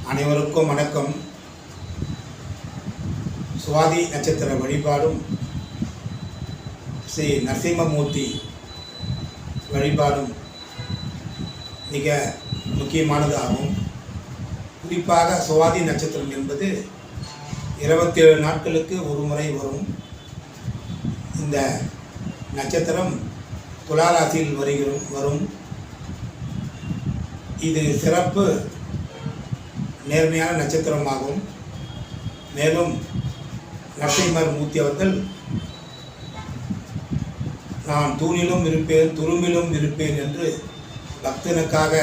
அனைவருக்கும் வணக்கம். சுவாதி நட்சத்திர வழிபாடும் ஸ்ரீ நரசிம்மமூர்த்தி வழிபாடும் மிக முக்கியமானது ஆகும். குறிப்பாக சுவாதி நட்சத்திரம் என்பது 27 நாட்களுக்கு ஒரு முறை வரும். இந்த நட்சத்திரம் துலா ராசியில் வரும். இது சிறப்பு நேர்மையான நட்சத்திரமாகும். மேலும் நரசிம்மர் மூர்த்தி அவர்கள் நான் தூணிலும் இருப்பேன் துரும்பிலும் இருப்பேன் என்று பக்தனுக்காக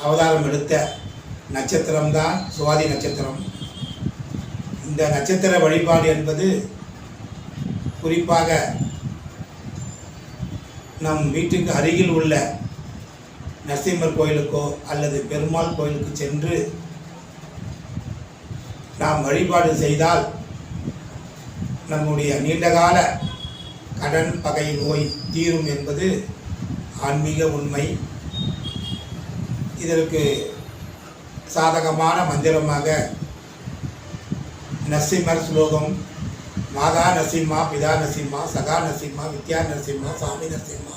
அவதாரம் எடுத்த நட்சத்திரம்தான் சுவாதி நட்சத்திரம். இந்த நட்சத்திர வழிபாடு என்பது குறிப்பாக நம் வீட்டுக்கு அருகில் உள்ள நரசிம்மர் கோயிலுக்கோ அல்லது பெருமாள் கோயிலுக்கு சென்று நாம் வழிபாடு செய்தால் நம்முடைய நீண்டகால கடன் பகை நோய் தீரும் என்பது ஆன்மீக உண்மை. இதற்கு சாதகமான மந்திரமாக நரசிம்மர் ஸ்லோகம் மாதா நரசிம்மா, பிதா நரசிம்மா, சகா நரசிம்மா, வித்யா நரசிம்மா, சாமி நரசிம்மா,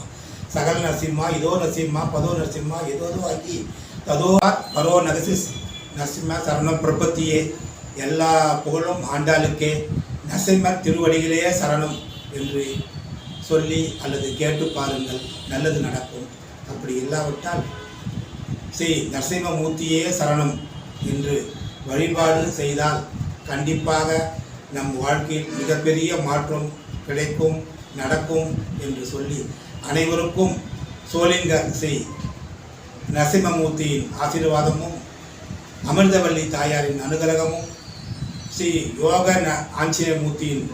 சகல் நரசிம்மா, இதோ நரசிம்மா, பதோ நரசிம்மா, ஏதோதோ ஆக்கி ததோ பரோ நகசிஸ் நரசிம்ம சரணம் பிரபத்தியே, எல்லா புகழும் ஆண்டாளுக்கே, நரசிம்மர் திருவடிகளே சரணம் என்று சொல்லி அல்லது கேட்டு பாருங்கள், நல்லது நடக்கும். அப்படி இல்லாவிட்டால் ஸ்ரீ நரசிம்மமூர்த்தியே சரணம் என்று வழிபாடு செய்தால் கண்டிப்பாக நம் வாழ்க்கையில் மிகப்பெரிய மாற்றம் கிடைக்கும், நடக்கும் என்று சொல்லி அனைவருக்கும் சோளிங்க ஸ்ரீ நரசிம்மமூர்த்தியின் ஆசீர்வாதமும் அமிர்தவல்லி தாயாரின் அனுகிரகமும் ஸ்ரீ யோக ஆஞ்சநேயமூர்த்தியின்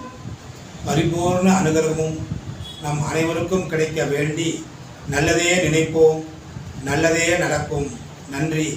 பரிபூர்ண அனுகிரகமும் நம் அனைவருக்கும் கிடைக்க வேண்டி நல்லதே நினைப்போம், நல்லதே நடக்கும். நன்றி.